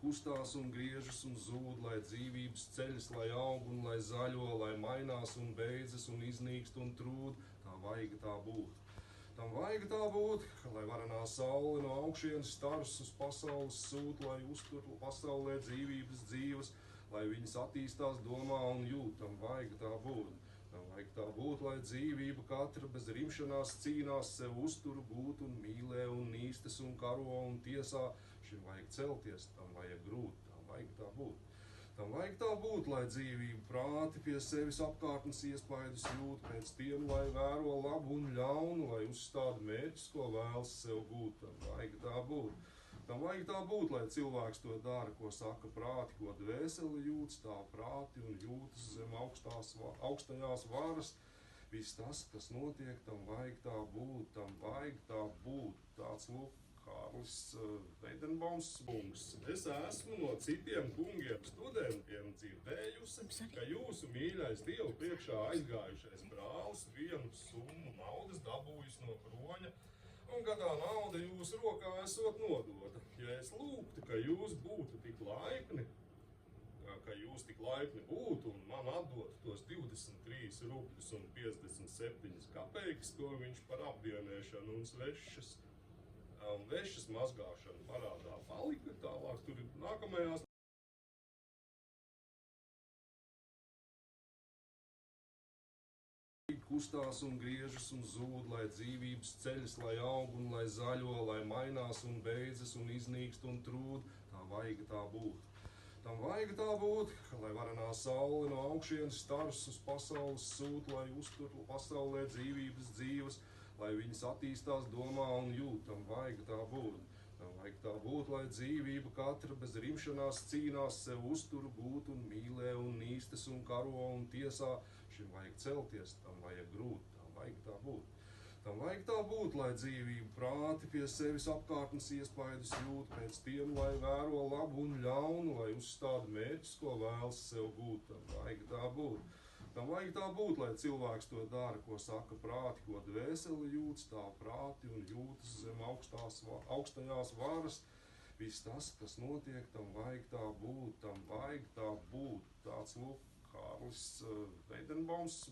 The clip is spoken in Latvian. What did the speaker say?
kustās un griežas un zūd, lai dzīvības ceļas, lai aug un lai zaļo, lai mainās un beidzas un iznīkst un trūd, tā vajag tā būt. Tam vajag tā būt, lai varenā saule no augšienes stars uz pasaules sūt, lai uztur pasaulē dzīvības dzīves, lai viņas attīstās domā un jūt, tam vajag tā būt. Tam vajag tā būt, lai dzīvība katra bez rimšanās cīnās, sev uzturu gūt un mīlē un nīstas un karo un tiesā, šim vajag celties, tam vajag grūt, tam vajag tā būt. Tam vajag tā būt, lai dzīvība prāti pie sevis apkārtnes iespaidus jūt, pēc tiem, lai vēro labu un ļaunu, lai uzstāda mērķus, ko vēlas sev gūt, tam vajag tā būt. Tam vajag tā būt, lai cilvēks to dara, ko saka prāti, ko dvēseli jūt, stāv prāti un jūtas zem augstajās varas. Viss tas, kas notiek, tam vajag tā būt, tam vajag tā būt. Tāds lūk. Kārlis Veidenbaums kungs. Es esmu no citiem kungiem studentiem dzirdējusi, ka jūsu mīļais Dievu priekšā aizgājušais brālis vienu summu naudas dabūjis no kroņa, un gadā nauda jūsu rokā esot nodota. Ja es lūgtu, ka jūs būtu tik laipni, būtu un man atdotu tos 23 rubļus un 57 kapeikas, ko viņš par apdienēšanu un vešas mazgāšanu parādā palika, tālāk tur nākamajās kustās un griežas un zūd, lai dzīvības ceļas, lai aug un lai zaļo, lai mainās un beidzas un iznīkst un trūd, tā vajag tā būt. Tam vajag tā būt, lai varenā saule no augšienes stars uz pasaules sūt, lai uztur pasaulē dzīvības dzīves, lai viņas attīstās domā un jūt, tam vajag tā būt. Tam vajag tā būt, lai dzīvība katra bez rimšanās cīnās, sev uzturu gūt un mīlē un nīstas un karo un tiesā, šim vajag celties, tam vajag grūt, tam vajag tā būt. Tam vajag tā būt, lai dzīvība prāti pie sevis apkārtnes iespaidus jūt, pēc tiem, lai vēro labu un ļaunu, lai uzstāda mērķus, ko vēlas sev gūt, tam vajag tā būt. Tam vajag tā būt, lai cilvēks to dara, ko saka prāti, ko dvēseli jūt, stāv prāti un jūtas zem augstajās varas. Viss tas, kas notiek, tam vajag tā būt, tam vajag tā būt. Tāds lūk, Kārlis Veidenbaums.